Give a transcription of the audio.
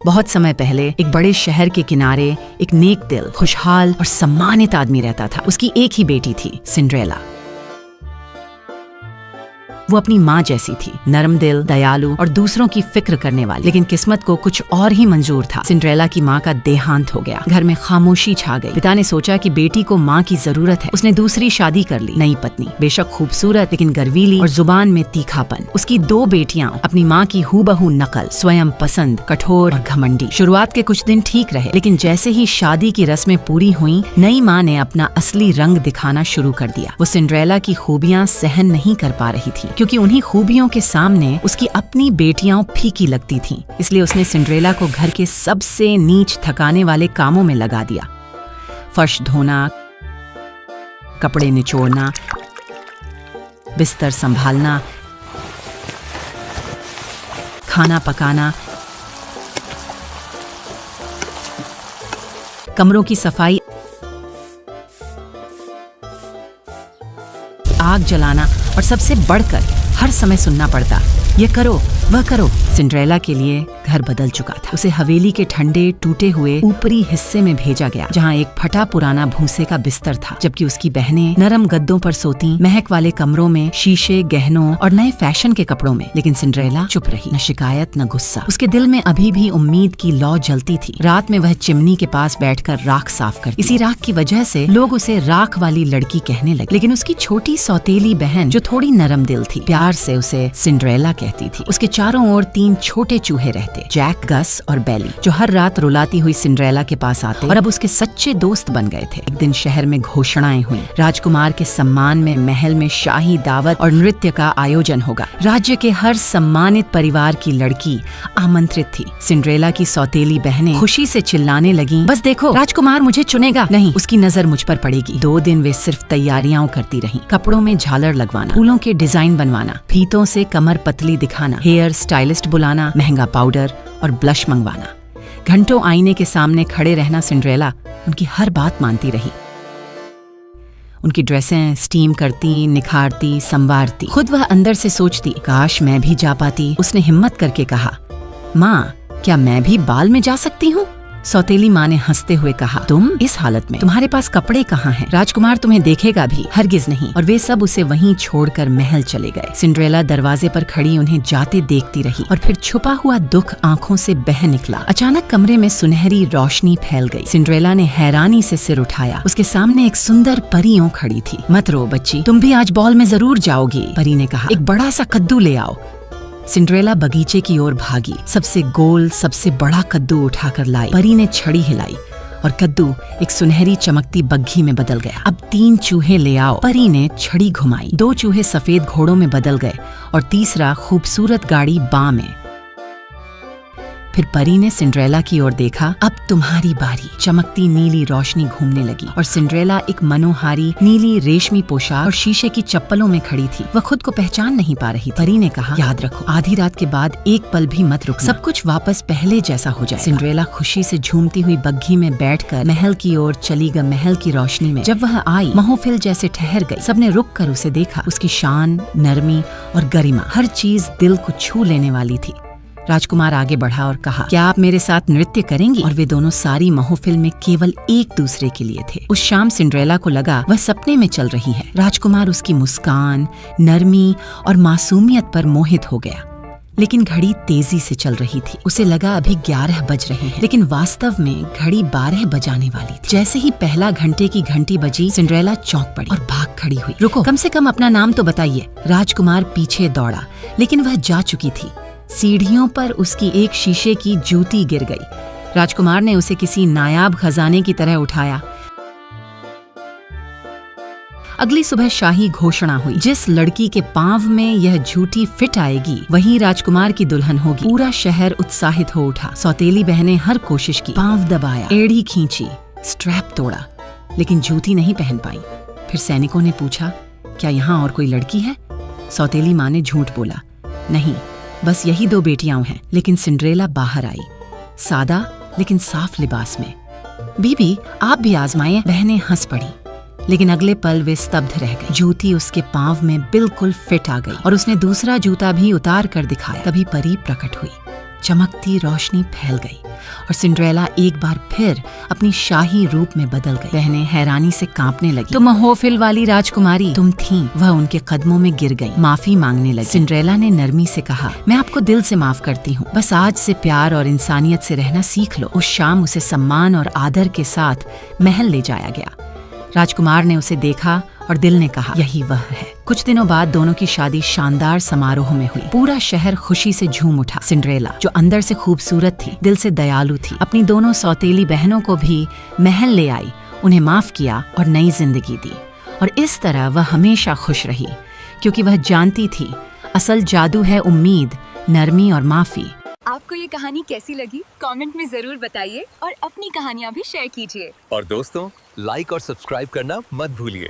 बहुत समय पहले एक बड़े शहर के किनारे एक नेक दिल, खुशहाल और सम्मानित आदमी रहता था। उसकी एक ही बेटी थी, सिंड्रेला। वो अपनी माँ जैसी थी, नरम दिल, दयालु और दूसरों की फिक्र करने वाली। लेकिन किस्मत को कुछ और ही मंजूर था। सिंड्रेला की माँ का देहांत हो गया। घर में खामोशी छा गई। पिता ने सोचा कि बेटी को माँ की जरूरत है। उसने दूसरी शादी कर ली। नई पत्नी बेशक खूबसूरत, लेकिन गर्वीली और जुबान में तीखापन। उसकी 2 बेटियां अपनी माँ की हूबहू नकल, स्वयं पसंद, कठोर और घमंडी। शुरुआत के कुछ दिन ठीक रहे, लेकिन जैसे ही शादी की रस्में पूरी हुई, नई माँ ने अपना असली रंग दिखाना शुरू कर दिया। वो सिंड्रेला की खूबियां सहन नहीं कर पा रही थी, क्योंकि उन्हीं खूबियों के सामने उसकी अपनी बेटियां फीकी लगती थीं। इसलिए उसने सिंड्रेला को घर के सबसे नीच थकाने वाले कामों में लगा दिया। फर्श धोना, कपड़े निचोड़ना, बिस्तर संभालना, खाना पकाना, कमरों की सफाई, आग जलाना और सबसे बढ़कर हर समय सुनना पड़ता, ये करो वह करो। सिंड्रेला के लिए घर बदल चुका था। उसे हवेली के ठंडे टूटे हुए ऊपरी हिस्से में भेजा गया, जहाँ एक फटा पुराना भूसे का बिस्तर था, जबकि उसकी बहनें नरम गद्दों पर सोती, महक वाले कमरों में, शीशे, गहनों और नए फैशन के कपड़ों में। लेकिन सिंड्रेला चुप रही, न शिकायत न गुस्सा। उसके दिल में अभी भी उम्मीद की लौ जलती थी। रात में वह चिमनी के पास बैठकर राख साफ करती। इसी राख की वजह से लोग उसे राख वाली लड़की कहने लगे। लेकिन उसकी छोटी सौतेली बहन, जो थोड़ी नरम दिल थी, प्यार से उसे सिंड्रेला कहती थी। उसके चारों ओर 3 छोटे चूहे रहते, जैक, गस और बेली, जो हर रात रुलाती हुई सिंड्रेला के पास आते और अब उसके सच्चे दोस्त बन गए थे। एक दिन शहर में घोषणाएं हुई। राजकुमार के सम्मान में महल में शाही दावत और नृत्य का आयोजन होगा। राज्य के हर सम्मानित परिवार की लड़की आमंत्रित थी। सिंड्रेला की सौतेली बहनें खुशी से चिल्लाने लगीं, बस देखो, राजकुमार मुझे चुनेगा। नहीं, उसकी नजर मुझ पर पड़ेगी। 2 दिन वे सिर्फ तैयारियां करती रहीं। कपड़ों में झालर लगवाना, फूलों के डिजाइन बनवाना, फीतों से कमर पतली दिखाना, हेयर स्टाइलिस्ट बुलाना, महंगा पाउडर और ब्लश मंगवाना। घंटों आईने के सामने खड़े रहना। सिंड्रेला उनकी हर बात मानती रही। उनकी ड्रेसें स्टीम करती, निखारती, संवारती। खुद वह अंदर से सोचती, काश मैं भी जा पाती। उसने हिम्मत करके कहा, माँ, क्या मैं भी बाल में जा सकती हूँ? सौतेली माँ ने हंसते हुए कहा, तुम इस हालत में, तुम्हारे पास कपड़े कहाँ हैं? राजकुमार तुम्हें देखेगा भी? हरगिज नहीं। और वे सब उसे वहीं छोड़कर महल चले गए। सिंड्रेला दरवाजे पर खड़ी उन्हें जाते देखती रही और फिर छुपा हुआ दुख आंखों से बह निकला। अचानक कमरे में सुनहरी रोशनी फैल गई। सिंड्रेला ने हैरानी से सिर उठाया। उसके सामने एक सुंदर परी खड़ी थी। मत रो बच्ची, तुम भी आज बॉल में जरूर जाओगी, परी ने कहा। एक बड़ा सा कद्दू ले आओ। सिंड्रेला बगीचे की ओर भागी। सबसे गोल, सबसे बड़ा कद्दू उठाकर लाई। परी ने छड़ी हिलाई और कद्दू एक सुनहरी चमकती बग्घी में बदल गया। अब 3 चूहे ले आओ। परी ने छड़ी घुमाई। 2 चूहे सफेद घोड़ों में बदल गए और तीसरा खूबसूरत गाड़ी बाँ में। फिर परी ने सिंड्रेला की ओर देखा। अब तुम्हारी बारी। चमकती नीली रोशनी घूमने लगी और सिंड्रेला एक मनोहारी नीली रेशमी पोशाक और शीशे की चप्पलों में खड़ी थी। वह खुद को पहचान नहीं पा रही। परी ने कहा, याद रखो, आधी रात के बाद एक पल भी मत रुकना। सब कुछ वापस पहले जैसा हो जाए। सिंड्रेला खुशी से झूमती हुई बग्घी में बैठकर महल की ओर चली गई। महल की रोशनी में जब वह आई, महफिल जैसे ठहर गई। सबने रुक कर उसे देखा। उसकी शान, नरमी और गरिमा, हर चीज दिल को छू लेने वाली थी। राजकुमार आगे बढ़ा और कहा, क्या आप मेरे साथ नृत्य करेंगी? और वे दोनों सारी महफिल में केवल एक दूसरे के लिए थे। उस शाम सिंड्रेला को लगा वह सपने में चल रही है। राजकुमार उसकी मुस्कान, नरमी और मासूमियत पर मोहित हो गया। लेकिन घड़ी तेजी से चल रही थी। उसे लगा अभी 11 बज रहे हैं, लेकिन वास्तव में घड़ी 12 बजाने वाली थी। जैसे ही पहला घंटे की घंटी बजी, सिंड्रेला चौंक पड़ी और भाग खड़ी हुई। रुको, कम से कम अपना नाम तो बताइए। राजकुमार पीछे दौड़ा, लेकिन वह जा चुकी थी। सीढ़ियों पर उसकी एक शीशे की जूती गिर गई। राजकुमार ने उसे किसी नायाब खजाने की तरह उठाया। अगली सुबह शाही घोषणा हुई। जिस लड़की के पांव में यह जूती फिट आएगी, वही राजकुमार की दुल्हन होगी। पूरा शहर उत्साहित हो उठा। सौतेली बहनें हर कोशिश की, पांव दबाया, एड़ी खींची, स्ट्रैप तोड़ा, लेकिन जूती नहीं पहन पाई। फिर सैनिकों ने पूछा, क्या यहाँ और कोई लड़की है? सौतेली माँ ने झूठ बोला, नहीं, बस यही 2 बेटियां हैं। लेकिन सिंड्रेला बाहर आई, सादा लेकिन साफ लिबास में। बीबी, आप भी आजमाएं। बहनें हंस पड़ी, लेकिन अगले पल वे स्तब्ध रह गई। जूती उसके पांव में बिल्कुल फिट आ गई और उसने दूसरा जूता भी उतार कर दिखाया। तभी परी प्रकट हुई। चमकती रोशनी फैल गई और सिंड्रेला एक बार फिर अपनी शाही रूप में बदल गई। बहनें हैरानी से कांपने लगी। तुम महफिल वाली राजकुमारी तुम थीं। वह उनके कदमों में गिर गई, माफी मांगने लगी। सिंड्रेला ने नरमी से कहा, मैं आपको दिल से माफ करती हूँ, बस आज से प्यार और इंसानियत से रहना सीख लो। उस शाम उसे सम्मान और आदर के साथ महल ले जाया गया। राजकुमार ने उसे देखा और दिल ने कहा, यही वह है। कुछ दिनों बाद दोनों की शादी शानदार समारोह में हुई। पूरा शहर खुशी से झूम उठा। सिंड्रेला, जो अंदर से खूबसूरत थी, दिल से दयालु थी, अपनी दोनों सौतेली बहनों को भी महल ले आई, उन्हें माफ किया और नई जिंदगी दी। और इस तरह वह हमेशा खुश रही, क्योंकि वह जानती थी असल जादू है उम्मीद, नरमी और माफी। आपको ये कहानी कैसी लगी? कमेंट में जरूर बताइए और अपनी कहानियाँ भी शेयर कीजिए। और दोस्तों, लाइक और सब्सक्राइब करना मत भूलिए।